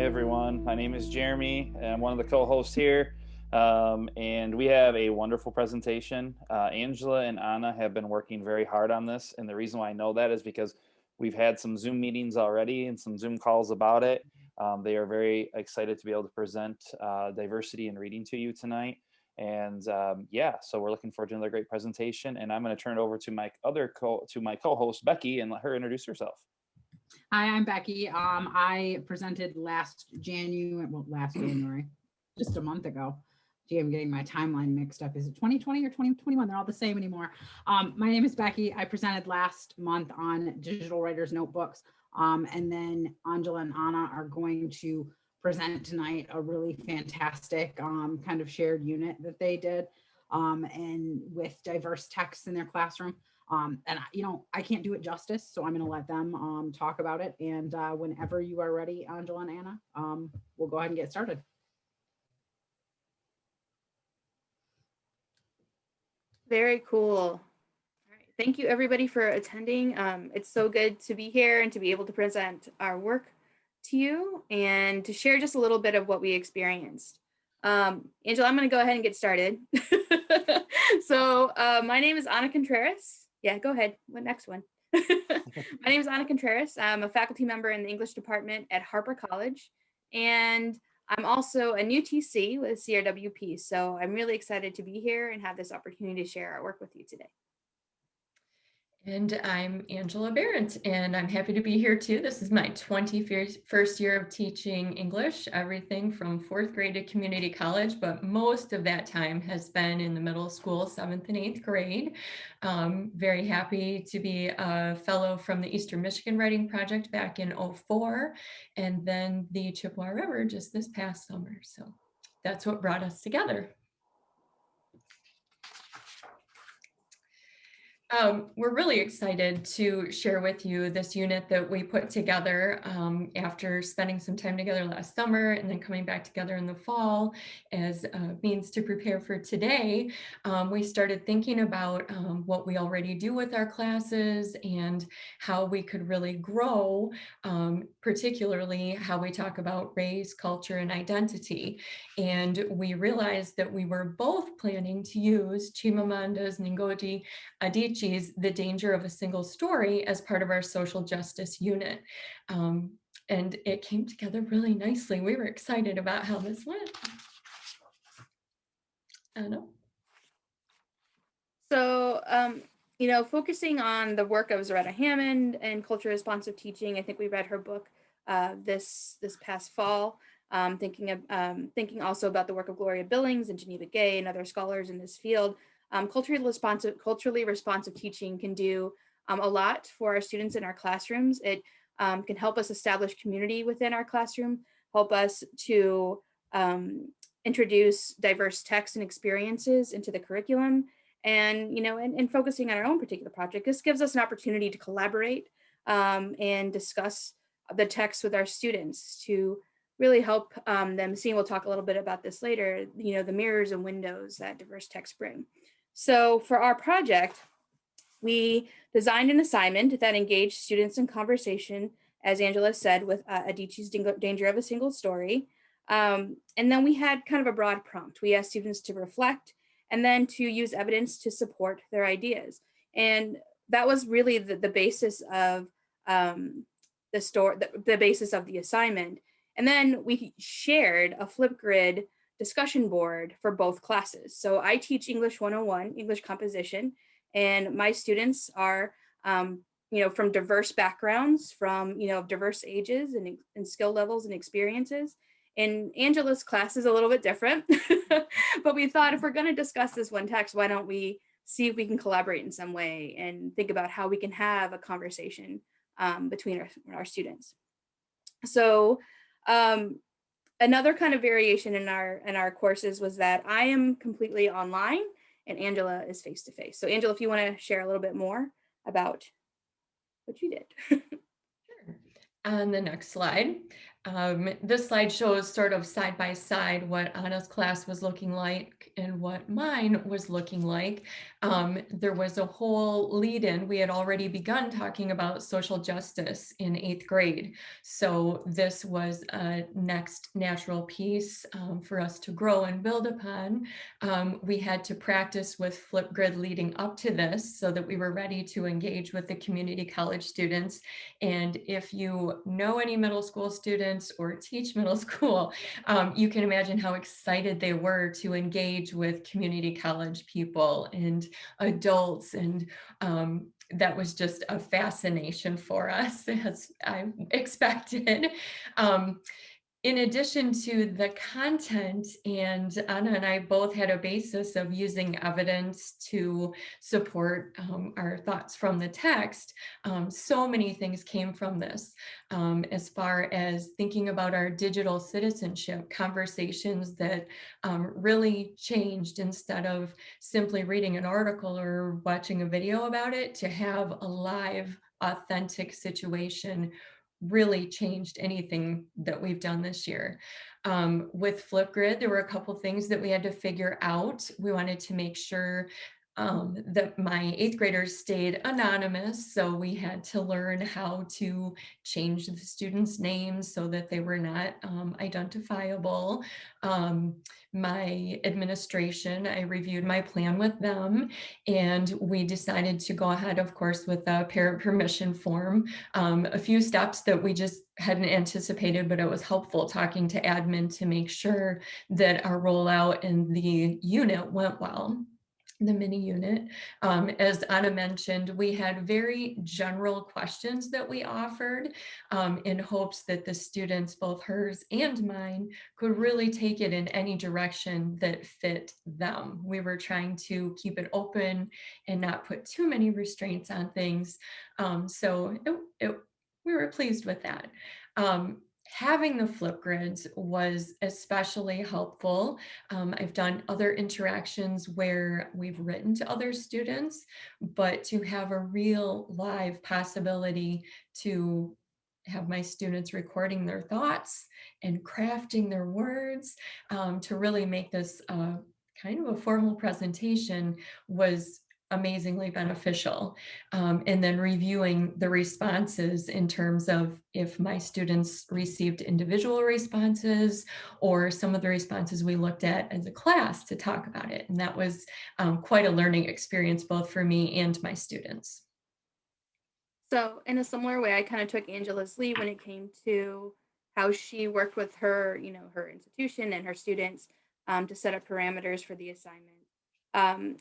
everyone. My name is Jeremy, and I'm one of the co-hosts here. And we have a wonderful presentation. Angela and Ana have been working very hard on this, and the reason why I know that is because we've had some Zoom meetings already and some Zoom calls about it. They are very excited to be able to present diversity in reading to you tonight. And yeah, so we're looking forward to another great presentation. And I'm going to turn it over to my co-host Becky and let her introduce herself. Hi, I'm Becky. I presented last January, just a month ago. Gee, I'm getting my timeline mixed up. Is it 2020 or 2021? They're all the same anymore. My name is Becky. I presented last month on digital writers notebooks. And then Angela and Ana are going to present tonight a really fantastic kind of shared unit that they did and with diverse texts in their classroom. And I can't do it justice, so I'm going to let them talk about it. And whenever you are ready, Angela and Ana, we'll go ahead and get started. Very cool. All right. Thank you everybody for attending. It's so good to be here and to be able to present our work to you and to share just a little bit of what we experienced. Angela, I'm going to go ahead and get started. So my name is Ana Contreras. Yeah, go ahead. What next one? My name is Ana Contreras. I'm a faculty member in the English department at Harper College, and I'm also a new TC with CRWP. So I'm really excited to be here and have this opportunity to share our work with you today. And I'm Angela Berent, and I'm happy to be here too. This is my 21st year of teaching English, everything from 4th grade to community college, but most of that time has been in the middle school, 7th and 8th grade. Very happy to be a fellow from the Eastern Michigan Writing Project back in '04, and then the Chippewa River just this past summer. So that's what brought us together. We're really excited to share with you this unit that we put together after spending some time together last summer and then coming back together in the fall as a means to prepare for today. We started thinking about what we already do with our classes and how we could really grow, particularly how we talk about race, culture, and identity. And we realized that we were both planning to use Chimamanda's Ngozi Adichie's The Danger of a Single Story as part of our social justice unit. And it came together really nicely. We were excited about how this went. Anna? So, focusing on the work of Zaretta Hammond and culture responsive teaching, I think we read her book this past fall. Thinking also about the work of Gloria Billings and Geneva Gay and other scholars in this field. Culturally responsive teaching can do a lot for our students in our classrooms. It can help us establish community within our classroom, help us to introduce diverse texts and experiences into the curriculum, and focusing on our own particular project. This gives us an opportunity to collaborate and discuss the text with our students to really help them see. We'll talk a little bit about this later, the mirrors and windows that diverse texts bring. So for our project, we designed an assignment that engaged students in conversation, as Angela said, with Adichie's Danger of a Single Story. And then we had kind of a broad prompt. We asked students to reflect and then to use evidence to support their ideas. And that was really the basis of the basis of the assignment. And then we shared a Flipgrid discussion board for both classes. So I teach English 101, English composition, and my students are, from diverse backgrounds, from, diverse ages and skill levels and experiences. And Angela's class is a little bit different, but we thought if we're going to discuss this one text, why don't we see if we can collaborate in some way and think about how we can have a conversation between our students. So another kind of variation in our courses was that I am completely online and Angela is face-to-face. So Angela, if you want to share a little bit more about what you did. On the next slide, This slide shows sort of side by side what Anna's class was looking like and what mine was looking like. There was a whole lead in. We had already begun talking about social justice in 8th grade. So this was a next natural piece for us to grow and build upon. We had to practice with Flipgrid leading up to this so that we were ready to engage with the community college students. And if you know any middle school students or teach middle school, you can imagine how excited they were to engage with community college people and adults. And that was just a fascination for us, as I expected. In addition to the content, and Anna and I both had a basis of using evidence to support our thoughts from the text, so many things came from this, as far as thinking about our digital citizenship, conversations that really changed. Instead of simply reading an article or watching a video about it, to have a live, authentic situation really changed anything that we've done this year. With Flipgrid, there were a couple things that we had to figure out. We wanted to make sure that my 8th graders stayed anonymous. So we had to learn how to change the students' names so that they were not identifiable. My administration, I reviewed my plan with them, and we decided to go ahead, of course, with a parent permission form. A few steps that we just hadn't anticipated, but it was helpful talking to admin to make sure that our rollout in the unit went well. The mini unit. As Anna mentioned, we had very general questions that we offered in hopes that the students, both hers and mine, could really take it in any direction that fit them. We were trying to keep it open and not put too many restraints on things. So we were pleased with that. Having the Flipgrids was especially helpful. I've done other interactions where we've written to other students, but to have a real live possibility to have my students recording their thoughts and crafting their words to really make this kind of a formal presentation was amazingly beneficial. And then reviewing the responses in terms of if my students received individual responses or some of the responses we looked at as a class to talk about it. And that was quite a learning experience, both for me and my students. So in a similar way, I kind of took Angela's lead when it came to how she worked with her, her institution and her students to set up parameters for the assignment.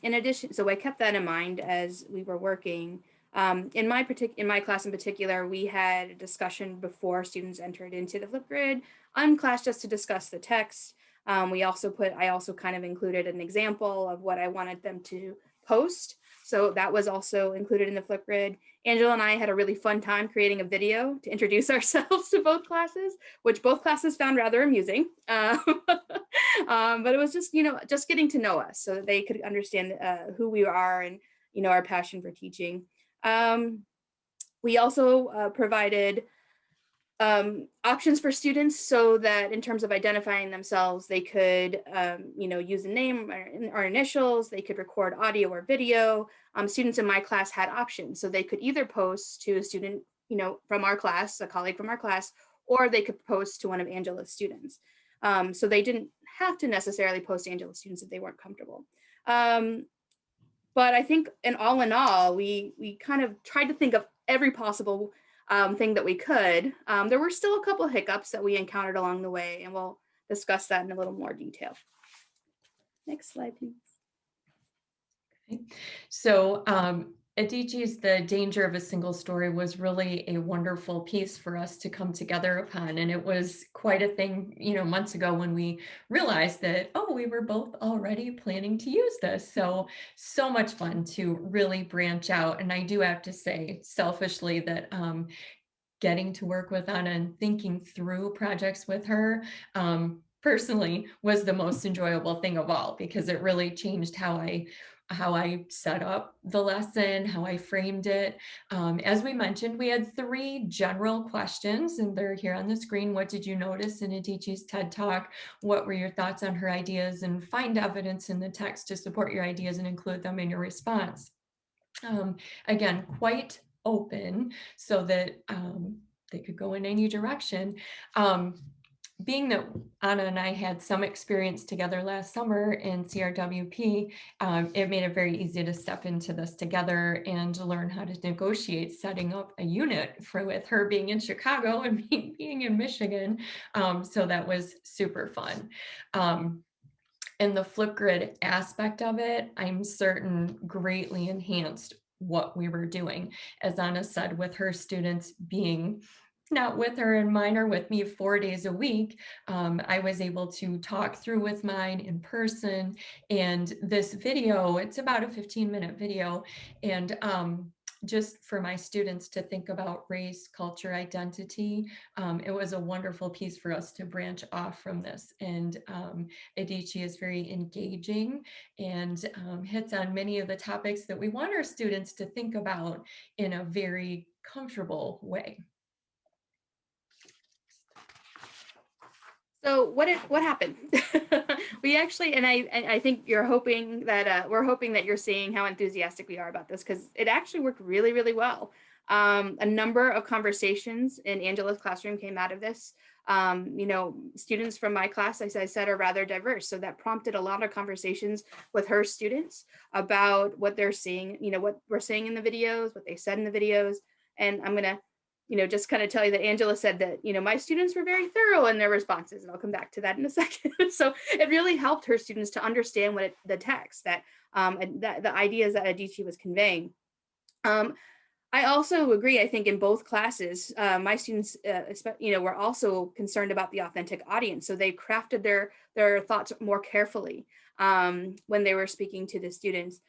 In addition, so I kept that in mind as we were working. In my class in particular, we had a discussion before students entered into the Flipgrid on class just to discuss the text. I also kind of included an example of what I wanted them to post. So that was also included in the Flipgrid. Angela and I had a really fun time creating a video to introduce ourselves to both classes, which both classes found rather amusing. But it was just, just getting to know us so that they could understand who we are and, our passion for teaching. We also provided options for students so that in terms of identifying themselves, they could, use a name or initials, they could record audio or video. Students in my class had options. So they could either post to a student, from our class, a colleague from our class, or they could post to one of Angela's students. So they didn't have to necessarily post Angela's students if they weren't comfortable. But I think in all, we kind of tried to think of every possible thing that we could. There were still a couple of hiccups that we encountered along the way, and we'll discuss that in a little more detail. Next slide, please. Okay. So Adichie's The Danger of a Single Story was really a wonderful piece for us to come together upon. And it was quite a thing, months ago when we realized that, we were both already planning to use this. So much fun to really branch out. And I do have to say selfishly that getting to work with Anna and thinking through projects with her personally was the most enjoyable thing of all, because it really changed how I how I set up the lesson, how I framed it. As we mentioned, we had 3 general questions, and they're here on the screen. What did you notice in Adichie's TED Talk? What were your thoughts on her ideas? And find evidence in the text to support your ideas and include them in your response. Again, quite open so that they could go in any direction. Being that Ana and I had some experience together last summer in CRWP, it made it very easy to step into this together and learn how to negotiate setting up a unit with her being in Chicago and me being in Michigan. So that was super fun. And the Flipgrid aspect of it, I'm certain greatly enhanced what we were doing. As Ana said, with her students being not with her and mine are with me 4 days a week, I was able to talk through with mine in person. And this video, it's about a 15-minute video. And just for my students to think about race, culture, identity, it was a wonderful piece for us to branch off from this. And Adichie is very engaging and hits on many of the topics that we want our students to think about in a very comfortable way. So what happened? We actually, and I think you're hoping that we're hoping that you're seeing how enthusiastic we are about this, because it actually worked really, really well. A number of conversations in Angela's classroom came out of this. You know, students from my class, as I said, are rather diverse. So that prompted a lot of conversations with her students about what they're seeing, you know, what we're seeing in the videos, what they said in the videos. And I'm gonna, you know, just kind of tell you that Angela said that, you know, my students were very thorough in their responses, and I'll come back to that in a second. So it really helped her students to understand what the text, that the ideas that Adichie was conveying. I also agree. I think in both classes, my students, you know, were also concerned about the authentic audience. So they crafted their thoughts more carefully when they were speaking to the students.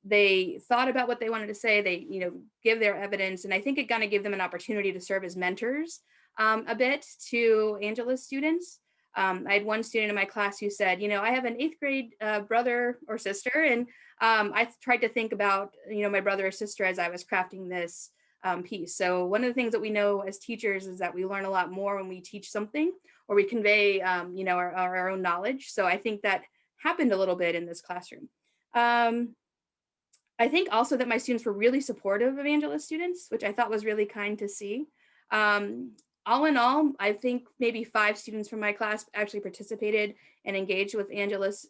They thought about what they wanted to say. They, you know, give their evidence, and I think it kind of gave them an opportunity to serve as mentors a bit to Angela's students. I had one student in my class who said, you know, I have an 8th grade brother or sister, and I tried to think about, you know, my brother or sister as I was crafting this piece. So one of the things that we know as teachers is that we learn a lot more when we teach something or we convey, you know, our own knowledge. So I think that happened a little bit in this classroom. I think also that my students were really supportive of Angela's students, which I thought was really kind to see. All in all, I think maybe 5 students from my class actually participated and engaged with Angela's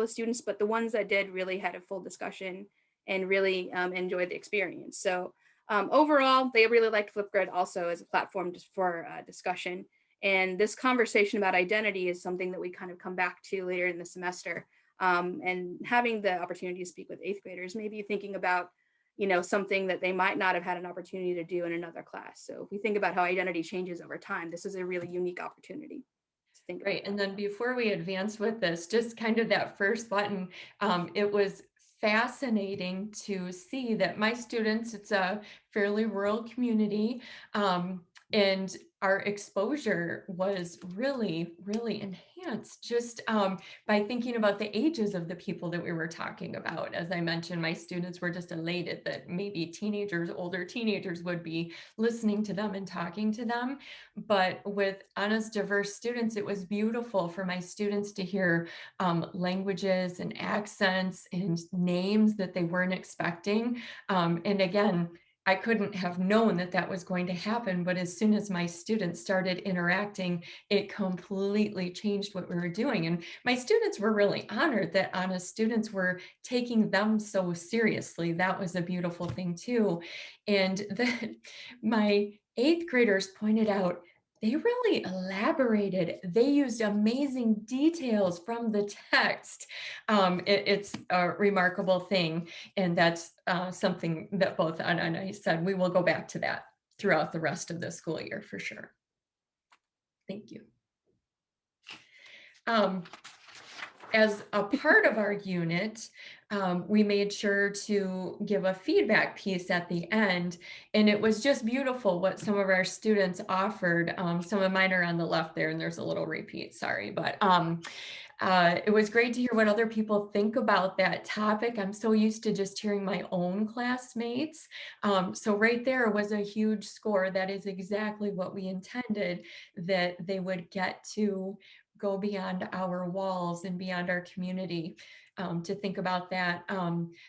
students, but the ones that did really had a full discussion and really enjoyed the experience. So overall, they really liked Flipgrid also as a platform just for discussion. And this conversation about identity is something that we kind of come back to later in the semester. And having the opportunity to speak with 8th graders, maybe thinking about, you know, something that they might not have had an opportunity to do in another class. So if we think about how identity changes over time, this is a really unique opportunity to think about. Right, and then before we advance with this, just kind of that first button, it was fascinating to see that my students, it's a fairly rural community, and our exposure was really, really enhanced just by thinking about the ages of the people that we were talking about. As I mentioned, my students were just elated that maybe teenagers, older teenagers would be listening to them and talking to them. But with Ana's diverse students, it was beautiful for my students to hear languages and accents and names that they weren't expecting. And again, I couldn't have known that that was going to happen, but as soon as my students started interacting, it completely changed what we were doing. And my students were really honored that Ana's students were taking them so seriously. That was a beautiful thing too. And my 8th graders pointed out, they really elaborated. They used amazing details from the text. It's a remarkable thing. And that's something that both Ana and I said, we will go back to that throughout the rest of the school year for sure. Thank you. As a part of our unit, we made sure to give a feedback piece at the end, and it was just beautiful what some of our students offered. Some of mine are on the left there, and there's a little repeat, sorry, but it was great to hear what other people think about that topic. I'm so used to just hearing my own classmates. So right there was a huge score. That is exactly what we intended, that they would get to go beyond our walls and beyond our community, to think about that.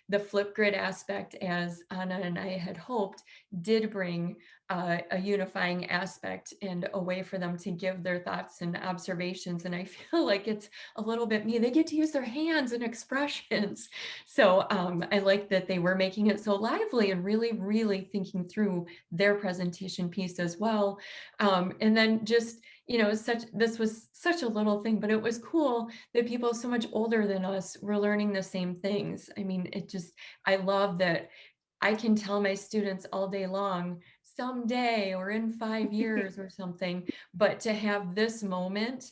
The Flipgrid aspect, as Ana and I had hoped, did bring a unifying aspect and a way for them to give their thoughts and observations. And I feel like it's a little bit me. They get to use their hands and expressions. So I like that they were making it so lively and really, really thinking through their presentation piece as well. And then just, you know, this was such a little thing, but it was cool that people so much older than us were learning the same things. I mean, I love that I can tell my students all day long, someday or in 5 years or something, but to have this moment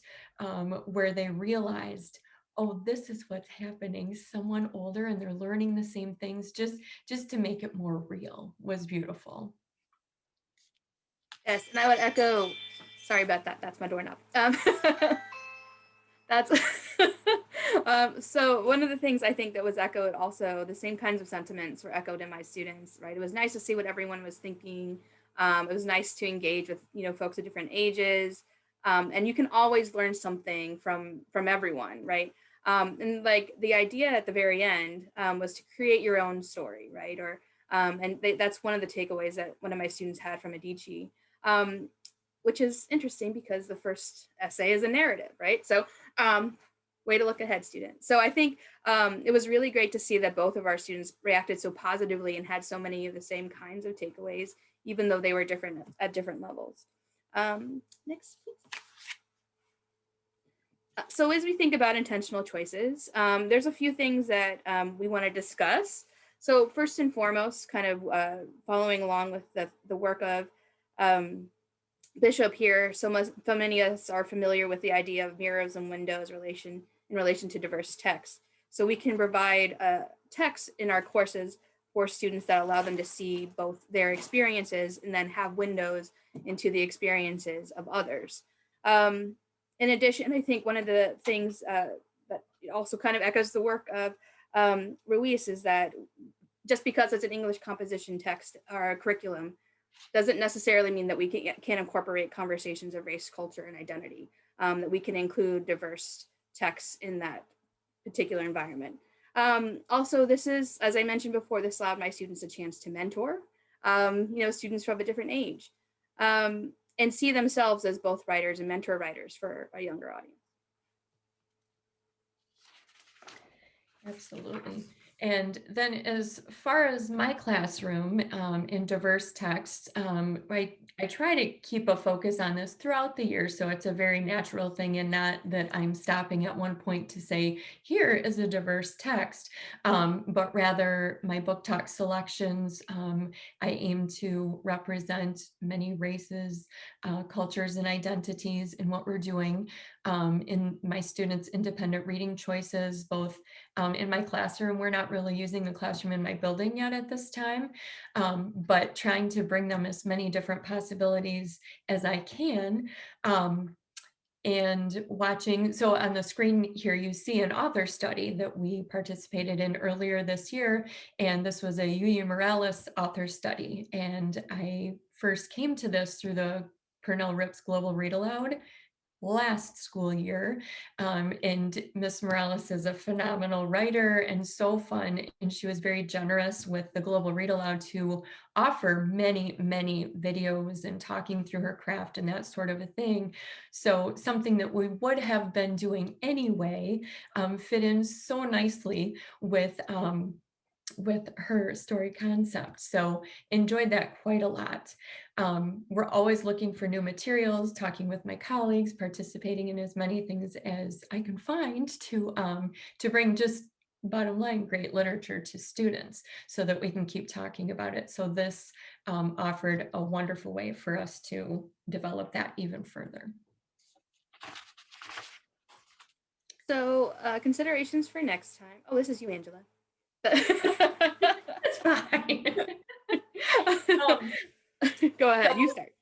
where they realized, oh, this is what's happening, someone older and they're learning the same things, just to make it more real, was beautiful. Yes, and I would echo, sorry about that, that's my doorknob. That's so one of the things I think that was echoed also, the same kinds of sentiments were echoed in my students, right? It was nice to see what everyone was thinking. It was nice to engage with, you know, folks of different ages. And you can always learn something from everyone, right? And like the idea at the very end was to create your own story, right? Or that's one of the takeaways that one of my students had from Adichie. Which is interesting because the first essay is a narrative, right? So way to look ahead, student. So I think it was really great to see that both of our students reacted so positively and had so many of the same kinds of takeaways, even though they were different at different levels. Next, please. So as we think about intentional choices, there's a few things that we want to discuss. So first and foremost, kind of following along with the work of Bishop here, so many of us are familiar with the idea of mirrors and windows in relation to diverse text. So we can provide text in our courses for students that allow them to see both their experiences and then have windows into the experiences of others. In addition, I think one of the things that also kind of echoes the work of Ruiz is that just because it's an English composition text or a curriculum doesn't necessarily mean that we can incorporate conversations of race, culture, and identity, that we can include diverse texts in that particular environment. Also, this is, as I mentioned before, this allowed my students a chance to mentor, you know, students from a different age, and see themselves as both writers and mentor writers for a younger audience. Absolutely. And then as far as my classroom in diverse texts, I try to keep a focus on this throughout the year. So it's a very natural thing, and not that I'm stopping at one point to say, here is a diverse text, but rather my book talk selections, I aim to represent many races, cultures, and identities in what we're doing. In my students' independent reading choices, both in my classroom. We're not really using the classroom in my building yet at this time, but trying to bring them as many different possibilities as I can. And watching, so on the screen here, you see an author study that we participated in earlier this year. And this was a Yuya Morales author study. And I first came to this through the Purnell Rips Global Read Aloud last school year. And Miss Morales is a phenomenal writer and so fun. And she was very generous with the Global Read Aloud to offer many, many videos and talking through her craft and that sort of a thing. So something that we would have been doing anyway fit in so nicely with her story concept. So enjoyed that quite a lot. We're always looking for new materials, talking with my colleagues, participating in as many things as I can find to bring just bottom line great literature to students so that we can keep talking about it. So this offered a wonderful way for us to develop that even further. So considerations for next time. Oh, this is you, Angela. It's fine. Go ahead, you start.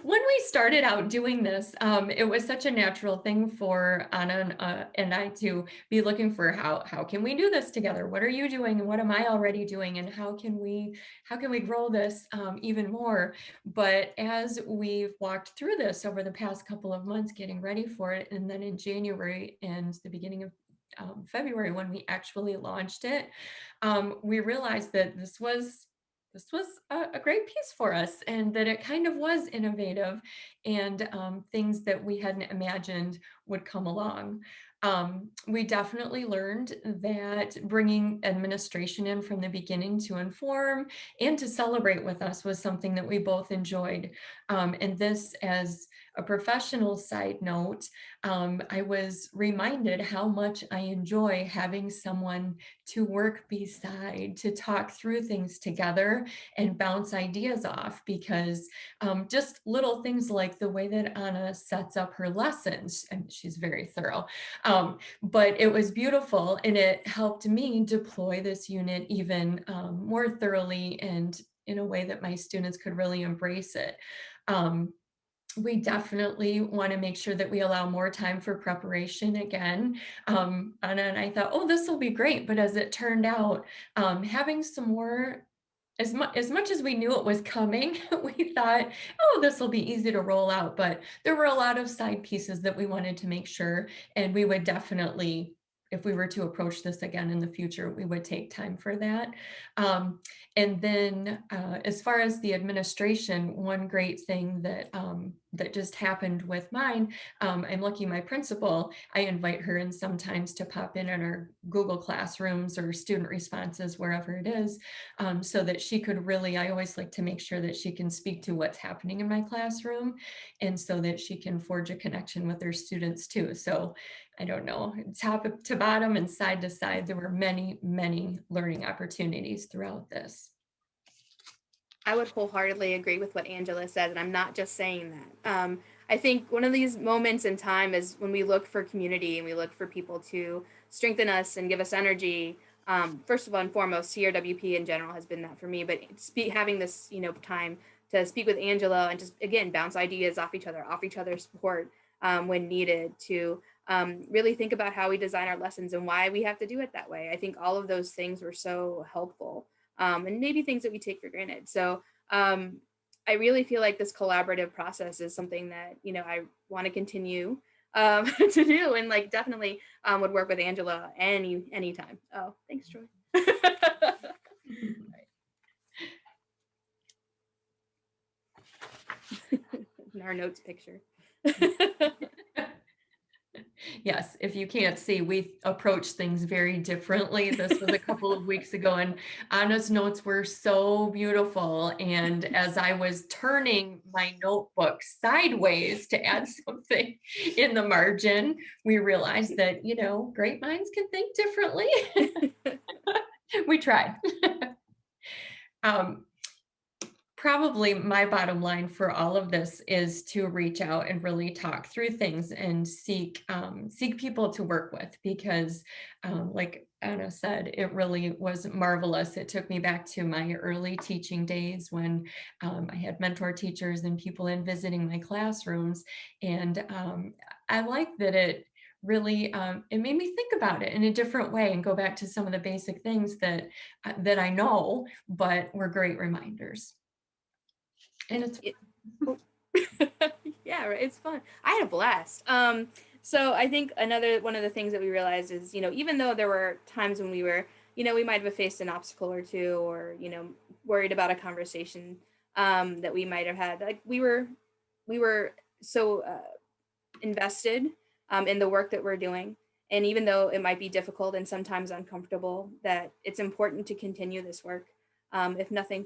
When we start started out doing this, it was such a natural thing for Ana and I to be looking for how can we do this together? What are you doing and what am I already doing, and how can we grow this even more? But as we've walked through this over the past couple of months, getting ready for it, and then in January and the beginning of February when we actually launched it, we realized that this was a great piece for us, and that it kind of was innovative, and things that we hadn't imagined would come along. We definitely learned that bringing administration in from the beginning to inform and to celebrate with us was something that we both enjoyed. And this, as a professional side note, I was reminded how much I enjoy having someone to work beside, to talk through things together and bounce ideas off, because just little things like the way that Ana sets up her lessons, and she's very thorough, but it was beautiful, and it helped me deploy this unit even more thoroughly and in a way that my students could really embrace it. We definitely want to make sure that we allow more time for preparation again. Anna and I thought, oh, this will be great. But as it turned out, having some more, as much as we knew it was coming, we thought, oh, this will be easy to roll out. But there were a lot of side pieces that we wanted to make sure, and we would definitely, if we were to approach this again in the future, we would take time for that. And then as far as the administration, one great thing that that just happened with mine, I'm lucky my principal, I invite her in sometimes to pop in our Google Classrooms or student responses, wherever it is, so that she could really, I always like to make sure that she can speak to what's happening in my classroom, and so that she can forge a connection with her students too. So I don't know, top to bottom and side to side, there were many, many learning opportunities throughout this. I would wholeheartedly agree with what Angela said, and I'm not just saying that. I think one of these moments in time is when we look for community and we look for people to strengthen us and give us energy. First of all and foremost, CRWP in general has been that for me, but having this, time to speak with Angela and just, again, bounce ideas off each other's support when needed, to really think about how we design our lessons and why we have to do it that way. I think all of those things were so helpful. And maybe things that we take for granted. So I really feel like this collaborative process is something that, I want to continue to do, and like definitely would work with Angela anytime. Oh, thanks, Troy. In our notes picture. Yes, if you can't see, we approach things very differently. This was a couple of weeks ago, and Anna's notes were so beautiful. And as I was turning my notebook sideways to add something in the margin, we realized that, great minds can think differently. We tried. Probably my bottom line for all of this is to reach out and really talk through things and seek people to work with, because like Anna said, it really was marvelous. It took me back to my early teaching days when I had mentor teachers and people in visiting my classrooms. And I like that it really, it made me think about it in a different way and go back to some of the basic things that I know, but were great reminders. And it's yeah, right. It's fun. I had a blast. So I think one of the things that we realized is, even though there were times when we were, we might have faced an obstacle or two, or, worried about a conversation that we might have had, like we were so invested in the work that we're doing. And even though it might be difficult and sometimes uncomfortable, that it's important to continue this work, if nothing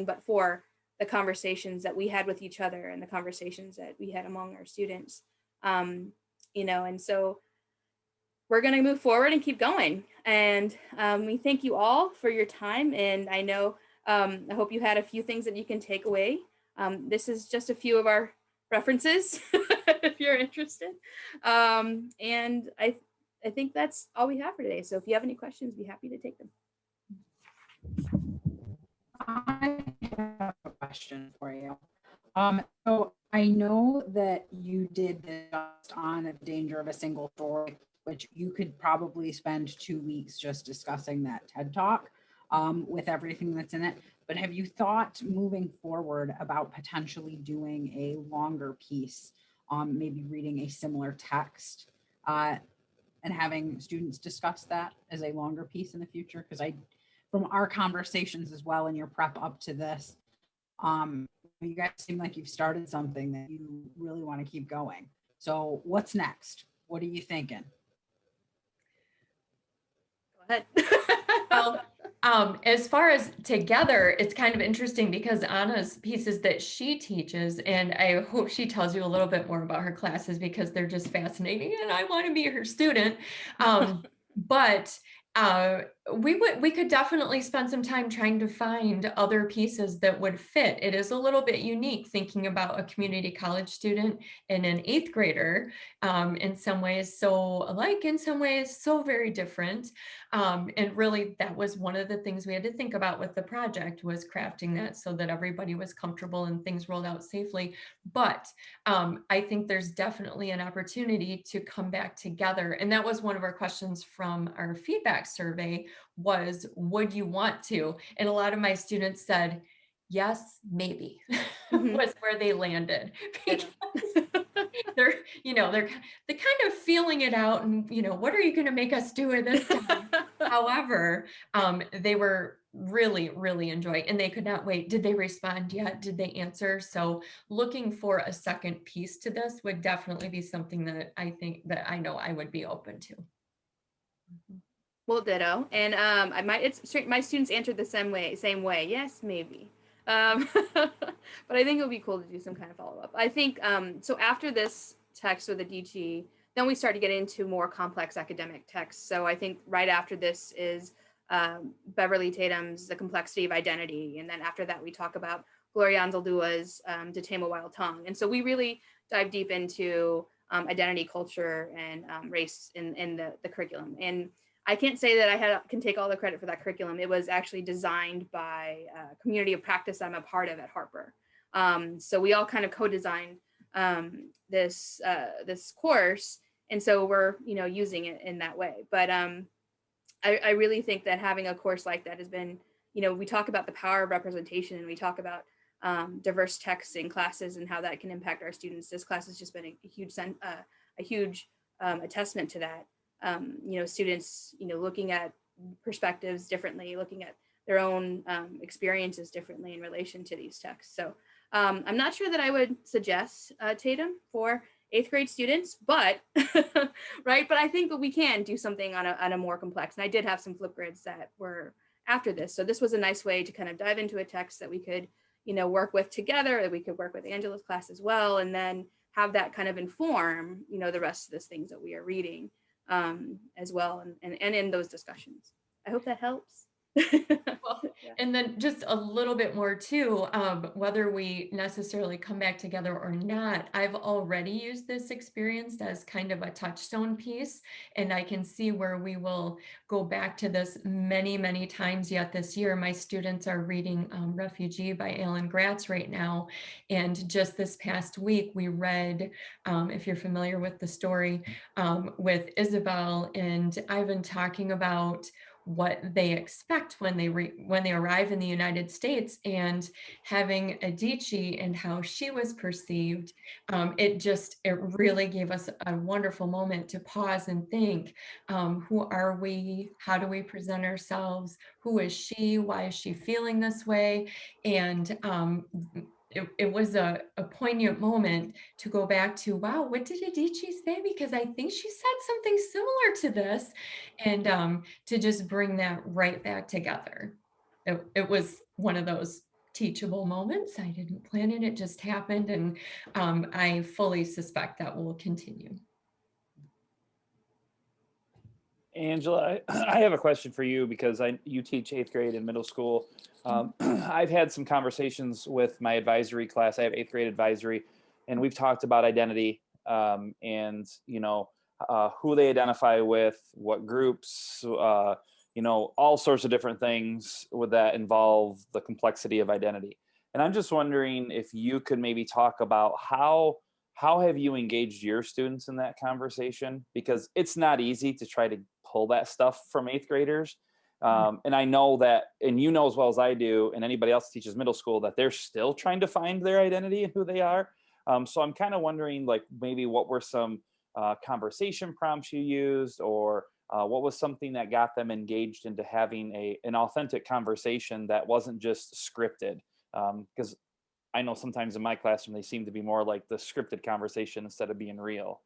but for the conversations that we had with each other and the conversations that we had among our students, and so we're going to move forward and keep going. And we thank you all for your time. And I know, I hope you had a few things that you can take away. This is just a few of our references if you're interested. And I think that's all we have for today. So if you have any questions, be happy to take them. I have a question for you. So I know that you did this just on A Danger of a Single Story, which you could probably spend 2 weeks just discussing that TED Talk with everything that's in it. But have you thought moving forward about potentially doing a longer piece, maybe reading a similar text and having students discuss that as a longer piece in the future? Because from our conversations as well in your prep up to this, you guys seem like you've started something that you really want to keep going. So what's next? What are you thinking? Go ahead. Well, as far as together, it's kind of interesting because Anna's pieces that she teaches, and I hope she tells you a little bit more about her classes because they're just fascinating and I want to be her student. But we could definitely spend some time trying to find other pieces that would fit. It is a little bit unique thinking about a community college student and an 8th grader, in some ways so alike, in some ways so very different. And really that was one of the things we had to think about with the project, was crafting that so that everybody was comfortable and things rolled out safely. But I think there's definitely an opportunity to come back together. And that was one of our questions from our feedback survey was, would you want to? And a lot of my students said, yes, maybe, was where they landed. Because they're kind of feeling it out and, what are you going to make us do at this time? However, they were really, really enjoying, and they could not wait. Did they respond yet? Did they answer? So looking for a second piece to this would definitely be something that I think that I know I would be open to. Well, ditto. And my students answered the same way. Yes, maybe. But I think it would be cool to do some kind of follow-up. I think, so after this text with the DT, then we start to get into more complex academic texts. So I think right after this is Beverly Tatum's The Complexity of Identity. And then after that, we talk about Gloria Anzaldua's To Tame a Wild Tongue. And so we really dive deep into identity, culture, and race in the curriculum. And I can't say that I can take all the credit for that curriculum. It was actually designed by a community of practice I'm a part of at Harper. So we all kind of co-designed this course, and so we're using it in that way. But I really think that having a course like that has been, we talk about the power of representation, and we talk about diverse texts in classes and how that can impact our students. This class has just been a huge testament to that. Students, looking at perspectives differently, looking at their own experiences differently in relation to these texts. So I'm not sure that I would suggest Tatum for 8th grade students, but right. But I think that we can do something on a more complex. And I did have some Flipgrids that were after this. So this was a nice way to kind of dive into a text that we could, work with together, that we could work with Angela's class as well, and then have that kind of inform, the rest of the things that we are reading as well, and in those discussions. I hope that helps. Well, and then just a little bit more too, whether we necessarily come back together or not, I've already used this experience as kind of a touchstone piece, and I can see where we will go back to this many, many times yet this year. My students are reading Refugee by Alan Gratz right now, and just this past week we read, if you're familiar with the story, with Isabel and Ivan talking about what they expect when they arrive in the United States, and having Adichie and how she was perceived. It really gave us a wonderful moment to pause and think, who are we? How do we present ourselves? Who is she? Why is she feeling this way? And it was a poignant moment to go back to, wow, what did Adichie say? Because I think she said something similar to this, and to just bring that right back together. It was one of those teachable moments. I didn't plan it, it just happened, and I fully suspect that will continue. Angela, I have a question for you because you teach 8th grade in middle school. I've had some conversations with my advisory class. I have 8th grade advisory, and we've talked about identity and who they identify with, what groups, all sorts of different things would that involve the complexity of identity. And I'm just wondering if you could maybe talk about how have you engaged your students in that conversation? Because it's not easy to try to pull that stuff from eighth graders. And I know that, and you know as well as I do, and anybody else teaches middle school, that they're still trying to find their identity and who they are. So I'm kind of wondering, like, maybe what were some conversation prompts you used, or what was something that got them engaged into having an authentic conversation that wasn't just scripted? Because I know sometimes in my classroom, they seem to be more like the scripted conversation instead of being real.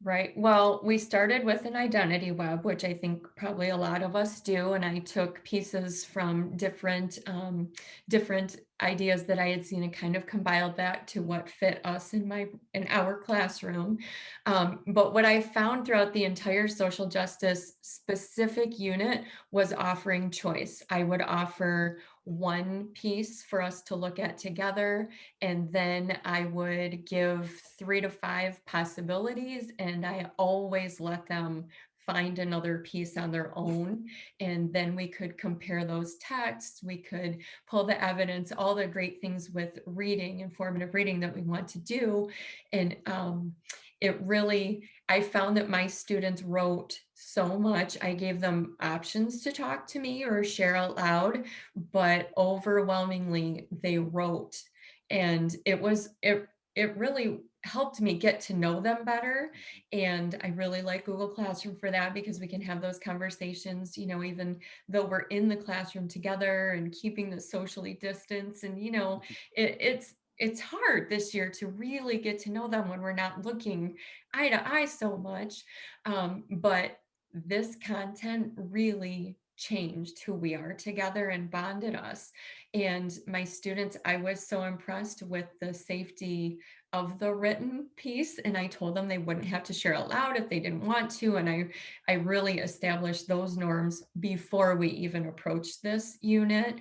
Right. Well, we started with an identity web, which I think probably a lot of us do. And I took pieces from different ideas that I had seen and kind of compiled that to what fit us in our classroom. But what I found throughout the entire social justice specific unit was offering choice. I would offer one piece for us to look at together, and then I would give 3 to 5 possibilities, and I always let them find another piece on their own. And then we could compare those texts, we could pull the evidence, all the great things with reading, informative reading that we want to do. And I found that my students wrote so much. I gave them options to talk to me or share out loud, but overwhelmingly they wrote. And it really helped me get to know them better. And I really like Google Classroom for that, because we can have those conversations, even though we're in the classroom together and keeping the socially distance. And, it's hard this year to really get to know them when we're not looking eye to eye so much. But this content really changed who we are together and bonded us. And my students, I was so impressed with the safety of the written piece. And I told them they wouldn't have to share out loud if they didn't want to. And I really established those norms before we even approached this unit,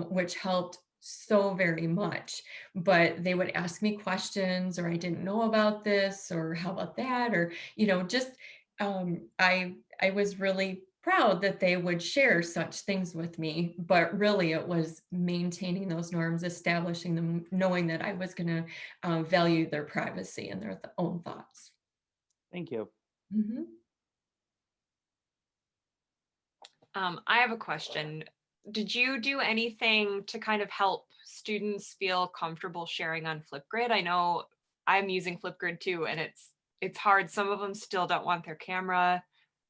which helped so very much. But they would ask me questions, or I didn't know about this, or how about that, or just I was really proud that they would share such things with me. But really it was maintaining those norms, establishing them, knowing that I was going to value their privacy and their own thoughts. Thank you. Mm-hmm. I have a question. Did you do anything to kind of help students feel comfortable sharing on Flipgrid? I know I'm using Flipgrid too, and it's hard. Some of them still don't want their camera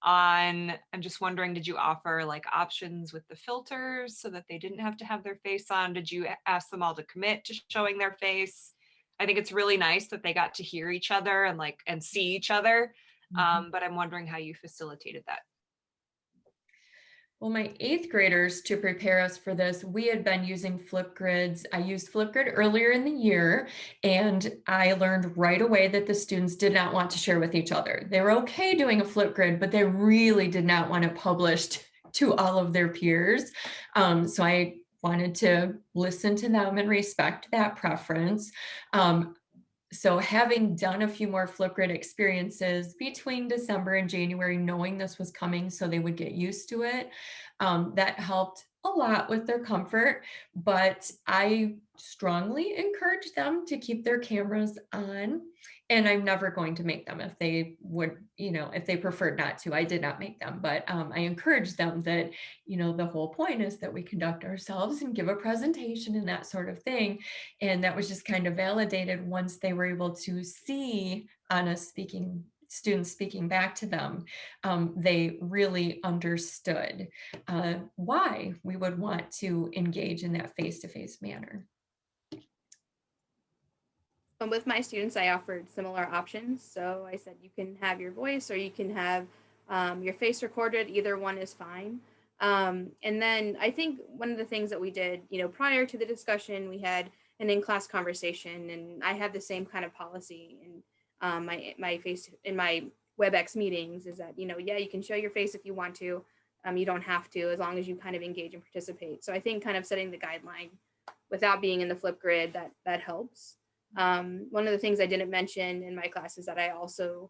on. I'm just wondering, did you offer like options with the filters so that they didn't have to have their face on? Did you ask them all to commit to showing their face? I think it's really nice that they got to hear each other and see each other. But I'm wondering how you facilitated that. Well, my 8th graders, to prepare us for this, we had been using Flipgrids. I used Flipgrid earlier in the year, and I learned right away that the students did not want to share with each other. They were okay doing a Flipgrid, but they really did not want it published to all of their peers. So I wanted to listen to them and respect that preference. So having done a few more Flipgrid experiences between December and January, knowing this was coming so they would get used to it, that helped a lot with their comfort. But I strongly encourage them to keep their cameras on. And I'm never going to make them if they would, if they preferred not to. I did not make them, but I encourage them that, the whole point is that we conduct ourselves and give a presentation and that sort of thing. And that was just kind of validated once they were able to see Ana students speaking back to them. They really understood why we would want to engage in that face-to-face manner. And with my students, I offered similar options. So I said you can have your voice or you can have your face recorded. Either one is fine. And then I think one of the things that we did, prior to the discussion, we had an in-class conversation, and I have the same kind of policy in my face in my WebEx meetings is that, yeah, you can show your face if you want to. You don't have to, as long as you kind of engage and participate. So I think kind of setting the guideline without being in the Flipgrid, that helps. One of the things I didn't mention in my class is that I also,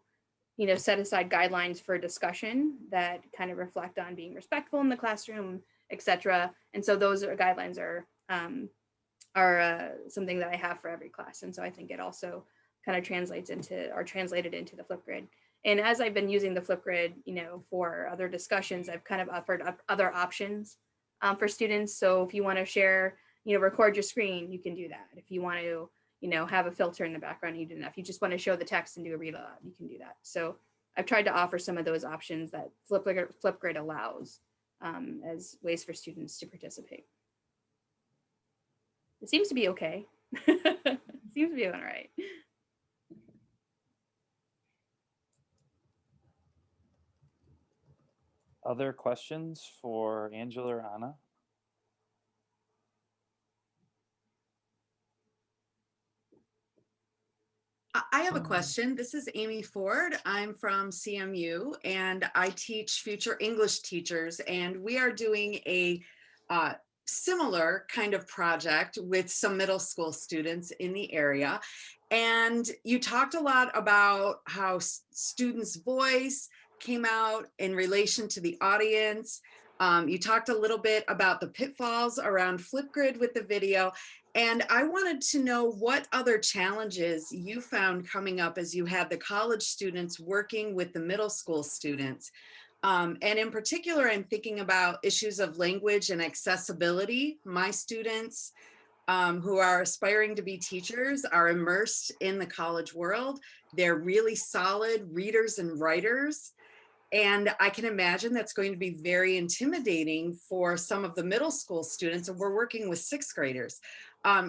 set aside guidelines for discussion that kind of reflect on being respectful in the classroom, etc. And so those guidelines are something that I have for every class. And so I think it also kind of translated into the Flipgrid. And as I've been using the Flipgrid, for other discussions, I've kind of offered up other options for students. So if you want to share, record your screen, you can do that. If you want to, have a filter in the background, you do that. If you just want to show the text and do a read aloud, you can do that. So I've tried to offer some of those options that Flipgrid allows as ways for students to participate. It seems to be okay. It seems to be all right. Other questions for Angela or Ana? I have a question. This is Amy Ford. I'm from CMU and I teach future English teachers, and we are doing a similar kind of project with some middle school students in the area. And you talked a lot about how students' voice came out in relation to the audience. You talked a little bit about the pitfalls around Flipgrid with the video. And I wanted to know what other challenges you found coming up as you had the college students working with the middle school students. And in particular, I'm thinking about issues of language and accessibility. My students who are aspiring to be teachers are immersed in the college world. They're really solid readers and writers. And I can imagine that's going to be very intimidating for some of the middle school students, and we're working with sixth graders.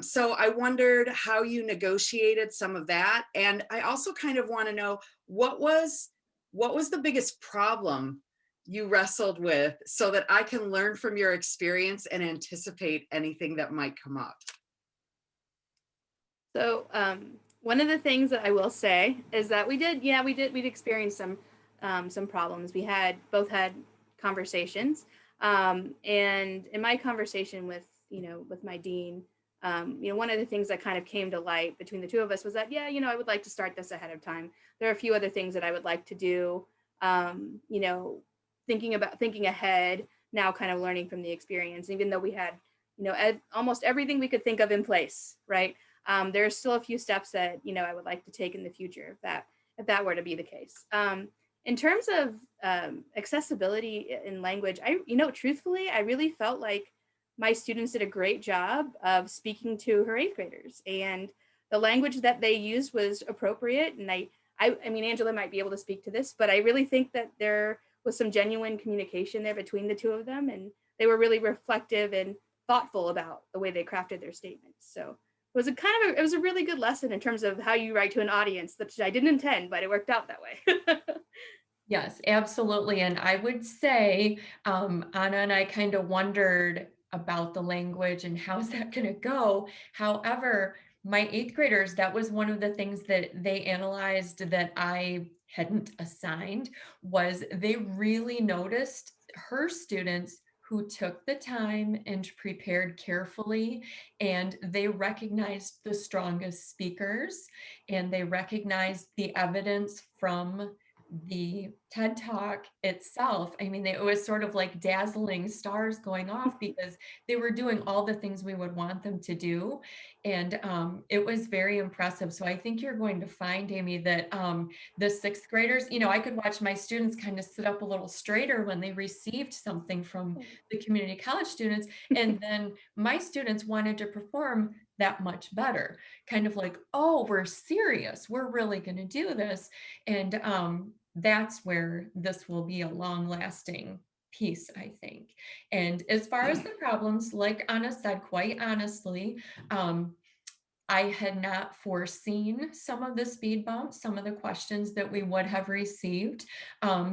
So I wondered how you negotiated some of that. And I also kind of want to know what was the biggest problem you wrestled with so that I can learn from your experience and anticipate anything that might come up. So one of the things that I will say is that we'd experienced some problems. We both had conversations, and in my conversation with my dean, one of the things that kind of came to light between the two of us was that I would like to start this ahead of time. There are a few other things that I would like to do, thinking ahead now, kind of learning from the experience, even though we had almost everything we could think of in place, right? There are still a few steps that I would like to take in the future if that were to be the case. In terms of accessibility in language, truthfully, I really felt like my students did a great job of speaking to her eighth graders, and the language that they used was appropriate. And I mean, Angela might be able to speak to this, but I really think that there was some genuine communication there between the two of them, and they were really reflective and thoughtful about the way they crafted their statements. So it was a really good lesson in terms of how you write to an audience that I didn't intend, but it worked out that way. Yes, absolutely. And I would say Anna and I kind of wondered about the language and how's that going to go. However, my eighth graders, that was one of the things that they analyzed that I hadn't assigned, was they really noticed her students who took the time and prepared carefully, and they recognized the strongest speakers, and they recognized the evidence from the TED Talk itself. I mean, it was sort of like dazzling stars going off because they were doing all the things we would want them to do. And it was very impressive. So I think you're going to find, Amy, that the sixth graders, I could watch my students kind of sit up a little straighter when they received something from the community college students. And then my students wanted to perform that much better, kind of like, oh, we're serious, we're really going to do this. And that's where this will be a long-lasting piece, I think. And as far as the problems, like Anna said, quite honestly, I had not foreseen some of the speed bumps, some of the questions that we would have received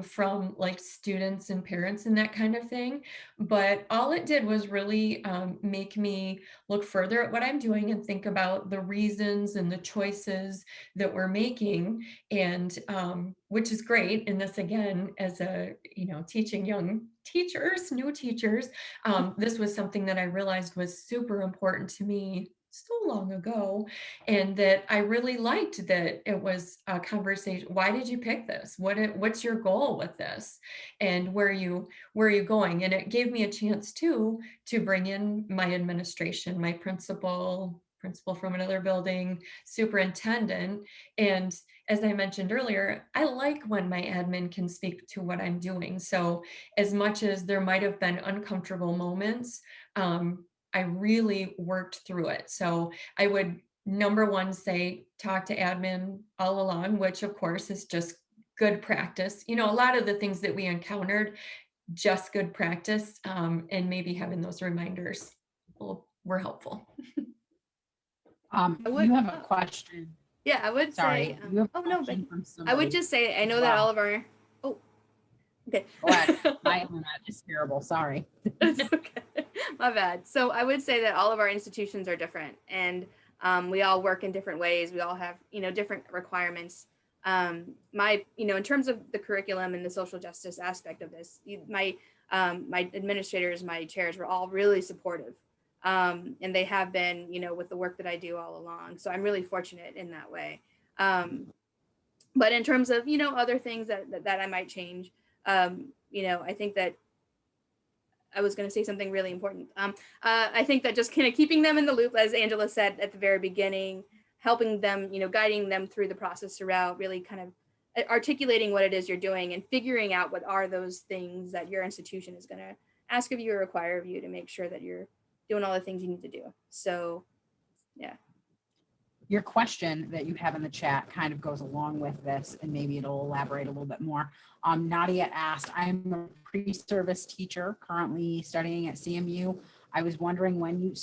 from like students and parents and that kind of thing. But all it did was really make me look further at what I'm doing and think about the reasons and the choices that we're making, and which is great. And this, again, as a, teaching young teachers, new teachers, this was something that I realized was super important to me so long ago, and that I really liked that it was a conversation. Why did you pick this? What's your goal with this? And where are you going? And it gave me a chance to bring in my administration, my principal from another building, superintendent. And as I mentioned earlier, I like when my admin can speak to what I'm doing. So as much as there might have been uncomfortable moments, I really worked through it. So I would, number one, say talk to admin all along, which of course is just good practice. A lot of the things that we encountered, just good practice, and maybe having those reminders were helpful. You have a question. Yeah, I would Sorry. say, You have a oh no, but question from I somebody would just say, I know as that well. all of our, oh, okay. Go ahead. My internet is terrible. Sorry. It's okay. My bad. So I would say that all of our institutions are different, and we all work in different ways. We all have, different requirements. In terms of the curriculum and the social justice aspect of this, my administrators, my chairs were all really supportive. And they have been, with the work that I do all along. So I'm really fortunate in that way. But in terms of, other things that I might change, I think that I was going to say something really important. I think that just kind of keeping them in the loop, as Angela said at the very beginning, helping them, guiding them through the process throughout, really kind of articulating what it is you're doing and figuring out what are those things that your institution is going to ask of you or require of you to make sure that you're doing all the things you need to do. So, yeah. Your question that you have in the chat kind of goes along with this, and maybe it'll elaborate a little bit more. Nadia asked, I'm a pre-service teacher currently studying at CMU. I was wondering when you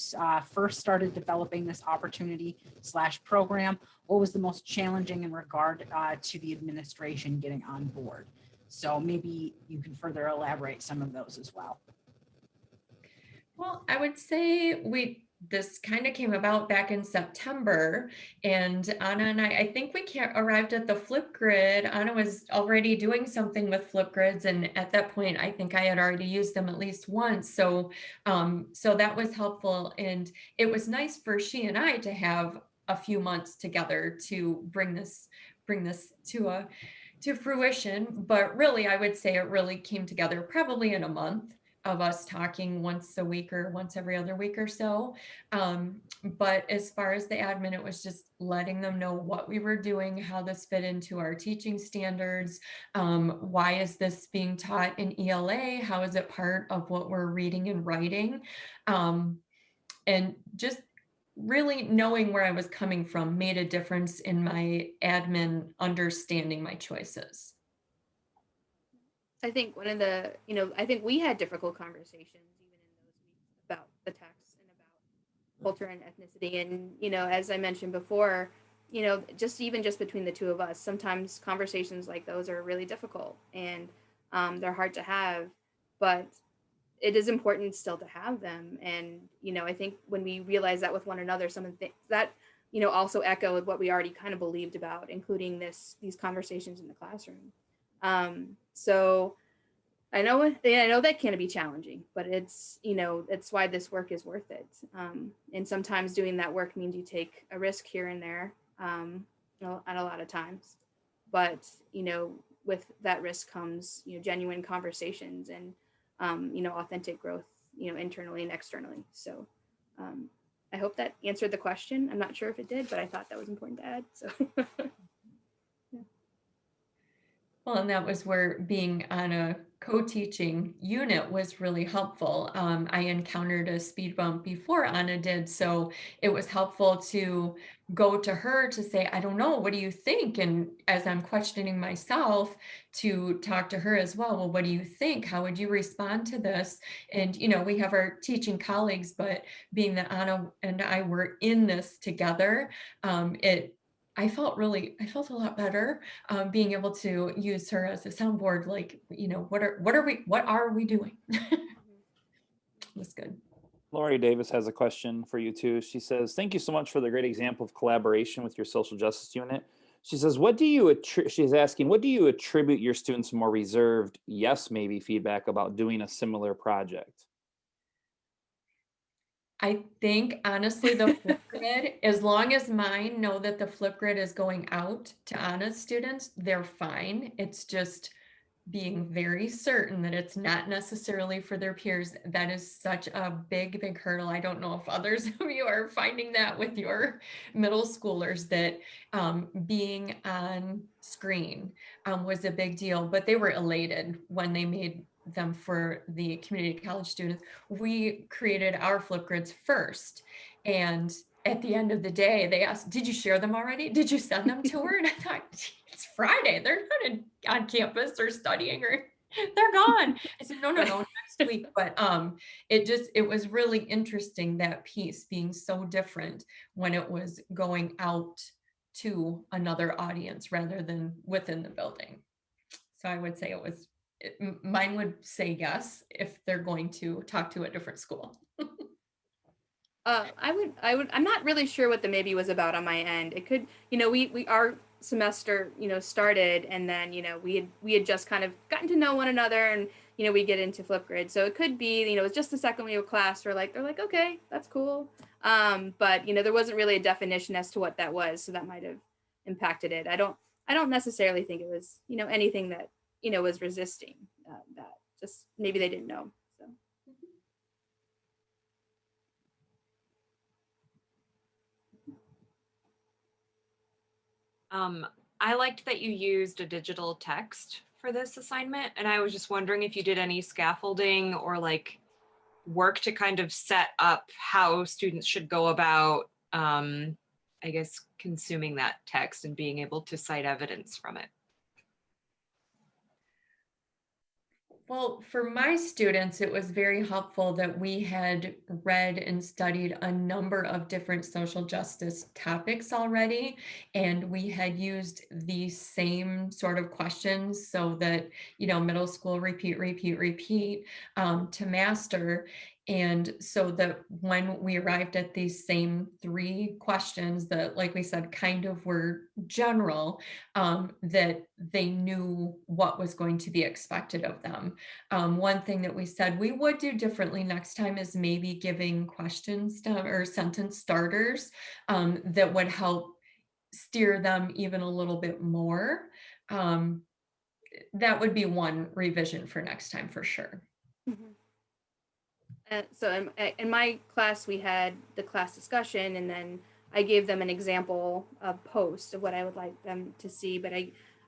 first started developing this opportunity/program, what was the most challenging in regard to the administration getting on board? So maybe you can further elaborate some of those as well. Well, I would say this kind of came about back in September, and Ana and I think we arrived at the Flipgrid. Ana was already doing something with Flipgrids, and at that point, I think I had already used them at least once. So that was helpful, and it was nice for she and I to have a few months together to bring this to fruition. But really, I would say it really came together probably in a month of us talking once a week or once every other week or so. But as far as the admin, it was just letting them know what we were doing, how this fit into our teaching standards. Why is this being taught in ELA? How is it part of what we're reading and writing? And just really knowing where I was coming from made a difference in my admin understanding my choices. I think one of the, I think we had difficult conversations even in those weeks about the text and about culture and ethnicity. And, as I mentioned before, just between the two of us, sometimes conversations like those are really difficult and they're hard to have, but it is important still to have them. And, I think when we realize that with one another, some of the things that, also echo what we already kind of believed about, including these conversations in the classroom. So I know that can be challenging, but it's why this work is worth it. And sometimes doing that work means you take a risk here and there, at a lot of times, but, with that risk comes, genuine conversations and, authentic growth, internally and externally. So, I hope that answered the question. I'm not sure if it did, but I thought that was important to add. So. Well, and that was where being on a co-teaching unit was really helpful. I encountered a speed bump before Ana did, so it was helpful to go to her to say, I don't know, what do you think? And as I'm questioning myself, to talk to her as well, what do you think? How would you respond to this? And, we have our teaching colleagues, but being that Ana and I were in this together, I felt a lot better being able to use her as a soundboard. Like, what are we doing? It was good. Lori Davis has a question for you too. She says, thank you so much for the great example of collaboration with your social justice unit. She says, she's asking, what do you attribute your students' more reserved, yes, maybe feedback about doing a similar project? I think honestly, the Flipgrid, as long as mine know that the Flipgrid is going out to Anna's students, they're fine. It's just being very certain that it's not necessarily for their peers. That is such a big, big hurdle. I don't know if others of you are finding that with your middle schoolers, that being on screen was a big deal, but they were elated when they made them for the community college students. We created our Flipgrids first, and at the end of the day, they asked, did you share them already? Did you send them to her? And I thought, it's Friday. They're not on campus or studying, or they're gone. I said, no, next week. But it was really interesting, that piece being so different when it was going out to another audience rather than within the building. So I would say mine would say yes if they're going to talk to a different school. I'm not really sure what the maybe was about on my end. It could, our semester, started, and then, we had just kind of gotten to know one another, and, we get into Flipgrid. So it could be, it's just the second week of class, they're like, okay, that's cool. But, there wasn't really a definition as to what that was. So that might have impacted it. I don't necessarily think it was, anything that, was resisting that. Just maybe they didn't know. So. I liked that you used a digital text for this assignment, and I was just wondering if you did any scaffolding or like work to kind of set up how students should go about, I guess, consuming that text and being able to cite evidence from it. Well, for my students, it was very helpful that we had read and studied a number of different social justice topics already, and we had used the same sort of questions so that, middle school repeat to master. And so that when we arrived at these same 3 questions that, like we said, kind of were general, that they knew what was going to be expected of them. One thing that we said we would do differently next time is maybe giving questions or sentence starters that would help steer them even a little bit more. That would be one revision for next time for sure. Mm-hmm. So in my class, we had the class discussion, and then I gave them an example of post of what I would like them to see. But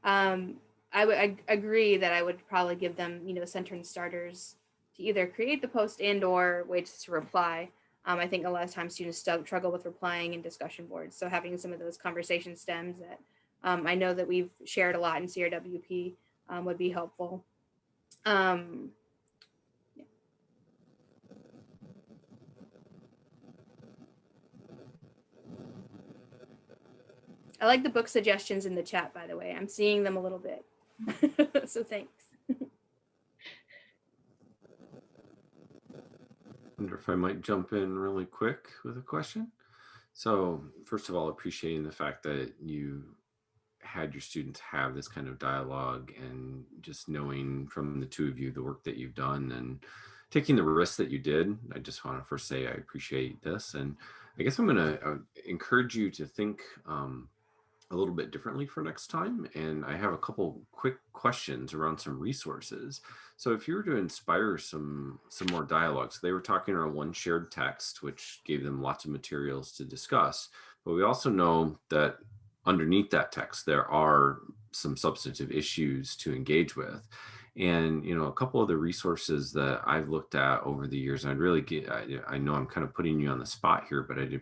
I agree that I would probably give them, sentence starters to either create the post and or ways to reply. I think a lot of times students struggle with replying in discussion boards. So having some of those conversation stems that I know that we've shared a lot in CRWP would be helpful. I like the book suggestions in the chat, by the way. I'm seeing them a little bit. So thanks. I wonder if I might jump in really quick with a question. So first of all, appreciating the fact that you had your students have this kind of dialogue, and just knowing from the 2 of you the work that you've done and taking the risks that you did. I just want to first say I appreciate this, and I guess I'm going to encourage you to think a little bit differently for next time. And I have a couple quick questions around some resources. So if you were to inspire some more dialogue, so they were talking around one shared text, which gave them lots of materials to discuss, but we also know that underneath that text, there are some substantive issues to engage with. And, a couple of the resources that I've looked at over the years, and I know I'm kind of putting you on the spot here, but I'd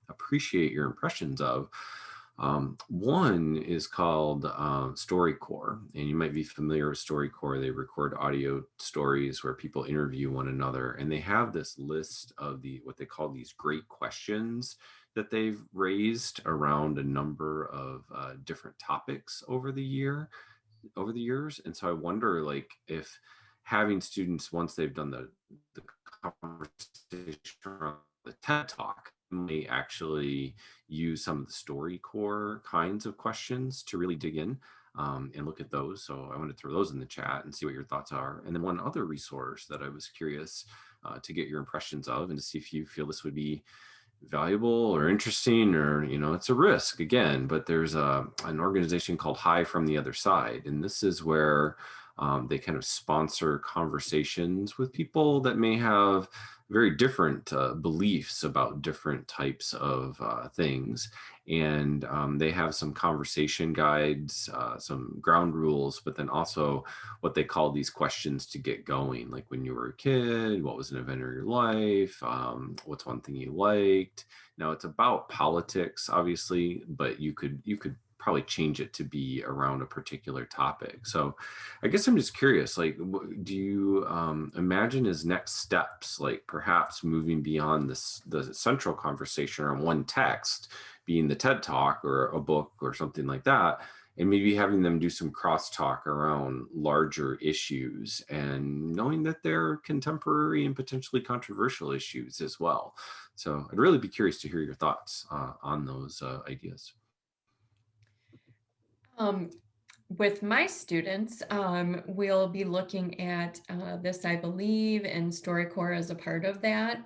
appreciate your impressions of. One is called StoryCorps, and you might be familiar with StoryCorps. They record audio stories where people interview one another, and they have this list of what they call these great questions that they've raised around a number of different topics over the years. And so I wonder, like, if having students, once they've done the conversation around the TED Talk, may actually use some of the StoryCorps kinds of questions to really dig in and look at those. So I want to throw those in the chat and see what your thoughts are. And then one other resource that I was curious to get your impressions of and to see if you feel this would be valuable or interesting, or it's a risk again. But there's an organization called Hi from the Other Side, and this is where they kind of sponsor conversations with people that may have very different beliefs about different types of things. And they have some conversation guides, some ground rules, but then also what they call these questions to get going. Like, when you were a kid, what was an event of your life? What's one thing you liked? Now, it's about politics, obviously, but you could probably change it to be around a particular topic. So I guess I'm just curious, like, do you imagine as next steps, like perhaps moving beyond the central conversation on one text, being the TED Talk or a book or something like that, and maybe having them do some crosstalk around larger issues, and knowing that they're contemporary and potentially controversial issues as well. So I'd really be curious to hear your thoughts on those ideas. With my students, we'll be looking at this, I believe, and StoryCorps as a part of that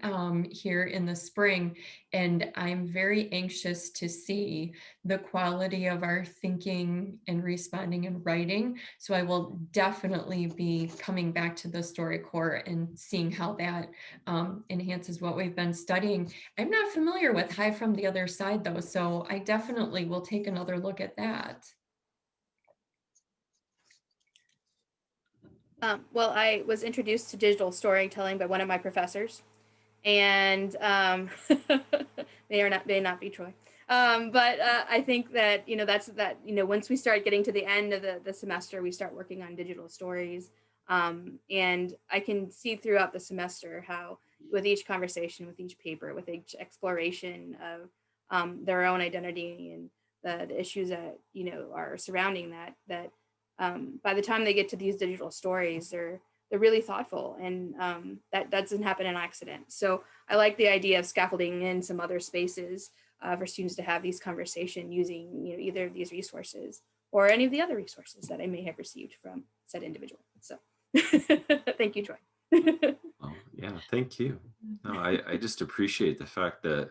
here in the spring. And I'm very anxious to see the quality of our thinking and responding and writing. So I will definitely be coming back to the StoryCorps and seeing how that enhances what we've been studying. I'm not familiar with Hi from the Other Side, though, so I definitely will take another look at that. Well, I was introduced to digital storytelling by one of my professors, and may not be Troy. But I think that once we start getting to the end of the semester, we start working on digital stories, and I can see throughout the semester how, with each conversation, with each paper, with each exploration of their own identity and the issues that are surrounding that. By the time they get to these digital stories, they're really thoughtful, and that doesn't happen in accident. So I like the idea of scaffolding in some other spaces for students to have these conversations using either of these resources or any of the other resources that I may have received from said individual. So thank you, Troy. Oh, yeah, thank you. No, I just appreciate the fact that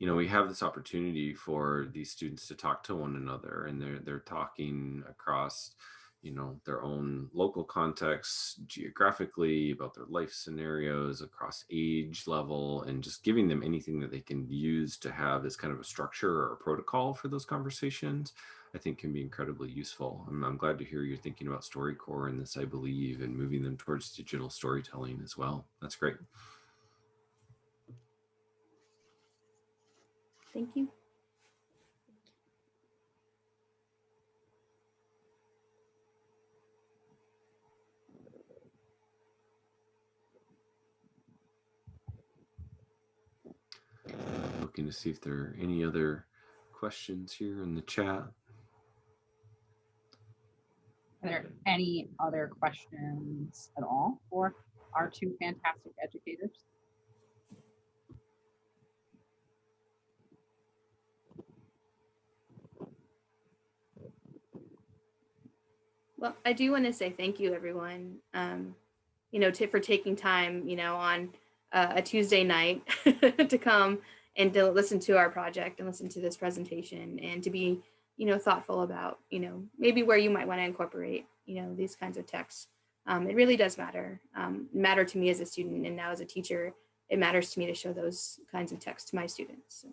we have this opportunity for these students to talk to one another, and they're talking across their own local contexts, geographically, about their life scenarios, across age level, and just giving them anything that they can use to have this kind of a structure or a protocol for those conversations, I think can be incredibly useful. I'm glad to hear you're thinking about StoryCorps and this, I believe, and moving them towards digital storytelling as well. That's great. Thank you. Looking to see if there are any other questions here in the chat. Are there any other questions at all for our two fantastic educators? Well, I do want to say thank you, everyone, for taking time, on a Tuesday night to come and to listen to our project and listen to this presentation, and to be, thoughtful about, maybe where you might want to incorporate, these kinds of texts. It really does matter to me as a student, and now as a teacher, it matters to me to show those kinds of texts to my students. So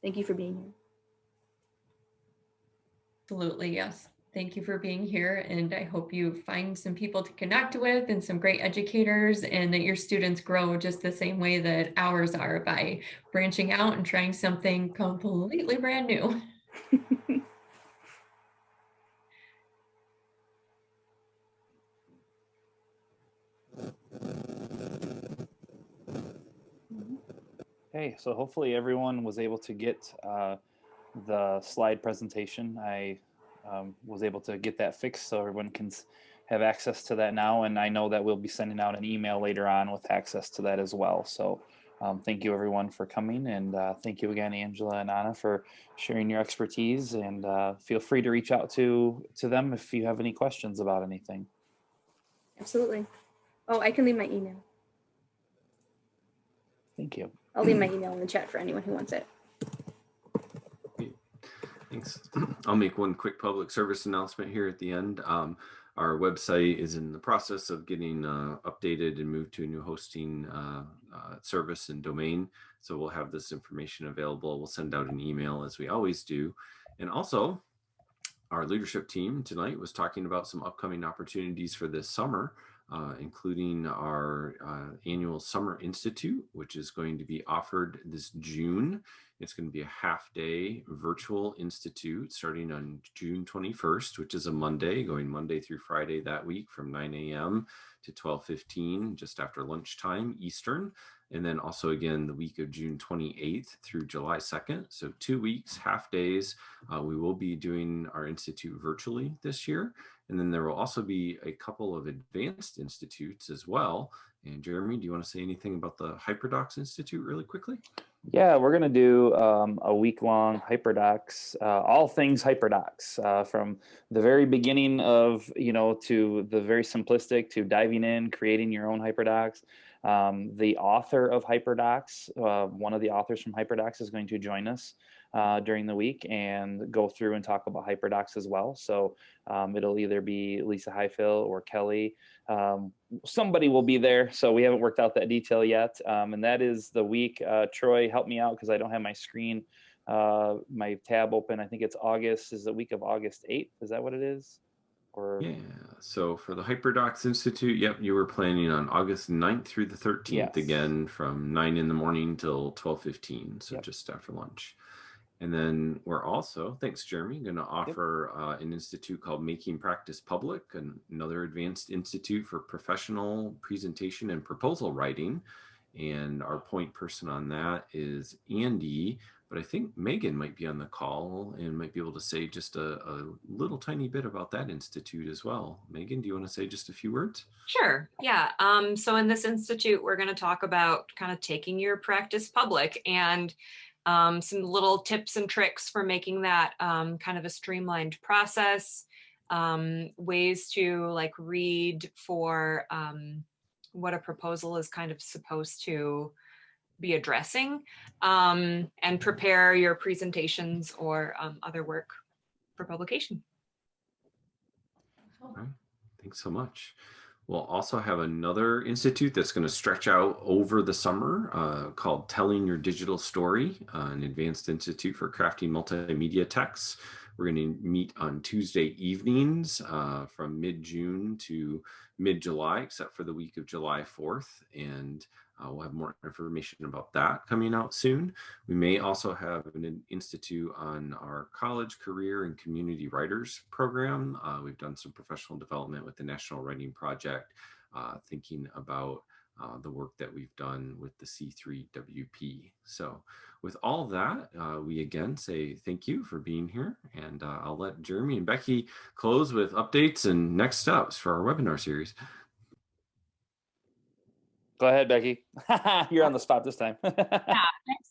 thank you for being here. Absolutely, yes. Thank you for being here, and I hope you find some people to connect with and some great educators, and that your students grow just the same way that ours are, by branching out and trying something completely brand new. Okay, so hopefully everyone was able to get the slide presentation. I was able to get that fixed so everyone can have access to that now. And I know that we'll be sending out an email later on with access to that as well. So thank you everyone for coming, and thank you again, Angela and Ana, for sharing your expertise, and feel free to reach out to them if you have any questions about anything. Absolutely. Oh, I can leave my email. Thank you. I'll leave my email in the chat for anyone who wants it. Thanks. I'll make one quick public service announcement here at the end. Our website is in the process of getting updated and moved to a new hosting service and domain. So we'll have this information available. We'll send out an email as we always do. And also, our leadership team tonight was talking about some upcoming opportunities for this summer, including our annual Summer Institute, which is going to be offered this June. It's going to be a half-day virtual institute starting on June 21st, which is a Monday, going Monday through Friday that week from 9 a.m. to 12:15, just after lunchtime Eastern. And then also again, the week of June 28th through July 2nd. So 2 weeks, half days. We will be doing our institute virtually this year. And then there will also be a couple of advanced institutes as well. And Jeremy, do you want to say anything about the Hyperdocs Institute really quickly? Yeah, we're going to do a week-long Hyperdocs, all things Hyperdocs, from the very beginning of, to the very simplistic, to diving in, creating your own Hyperdocs. The author of Hyperdocs, one of the authors from Hyperdocs is going to join us during the week and go through and talk about Hyperdocs as well. So it'll either be Lisa Highfill or Kelly. Somebody will be there. So we haven't worked out that detail yet. And that is the week. Troy, help me out because I don't have my screen, my tab open. I think it's August, is the week of August 8th. Is that what it is? Or yeah, so for the Hyperdocs Institute, yep, you were planning on August 9th through the 13th, yes. Again, from 9 in the morning till 12:15, so Yep. just after lunch. And then we're also, thanks Jeremy, going to offer an institute called Making Practice Public, another advanced institute for professional presentation and proposal writing. And our point person on that is Andy, but I think Megan might be on the call and might be able to say just a little tiny bit about that institute as well. Megan, do you want to say just a few words? Sure. Yeah. So in this institute, we're going to talk about kind of taking your practice public and some little tips and tricks for making that kind of a streamlined process, ways to like read for what a proposal is kind of supposed to be addressing, and prepare your presentations or other work for publication. All right. Thanks so much. We'll also have another institute that's going to stretch out over the summer called Telling Your Digital Story, an advanced institute for crafting multimedia texts. We're going to meet on Tuesday evenings from mid-June to mid-July, except for the week of July 4th. And we'll have more information about that coming out soon. We may also have an institute on our college, career, and community writers program. We've done some professional development with the National Writing Project, thinking about the work that we've done with the C3WP. So with all that, we again say thank you for being here, and I'll let Jeremy and Becky close with updates and next steps for our webinar series. Go ahead, Becky. You're on the spot this time. Yeah, thanks.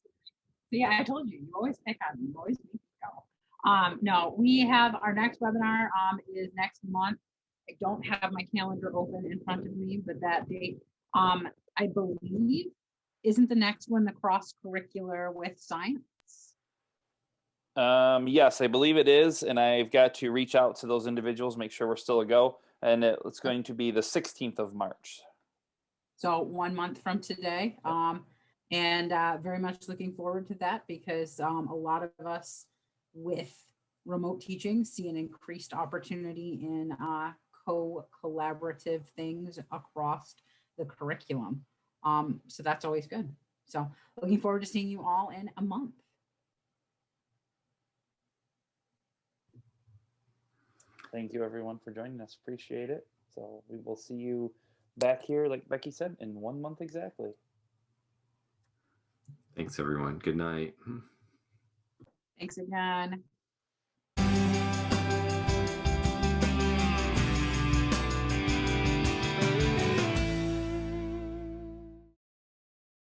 Yeah, I told you, you always pick on me, you always make me go. No, we have our next webinar is next month. I don't have my calendar open in front of me, but that date, I believe, isn't the next one the cross-curricular with science? Yes, I believe it is. And I've got to reach out to those individuals, make sure we're still a go. And it's going to be the 16th of March. So 1 month from today. And very much looking forward to that because a lot of us with remote teaching see an increased opportunity in collaborative things across the curriculum. So that's always good. So looking forward to seeing you all in a month. Thank you everyone for joining us. Appreciate it. So we will see you back here, like Becky said, in 1 month exactly. Thanks everyone. Good night. Thanks again.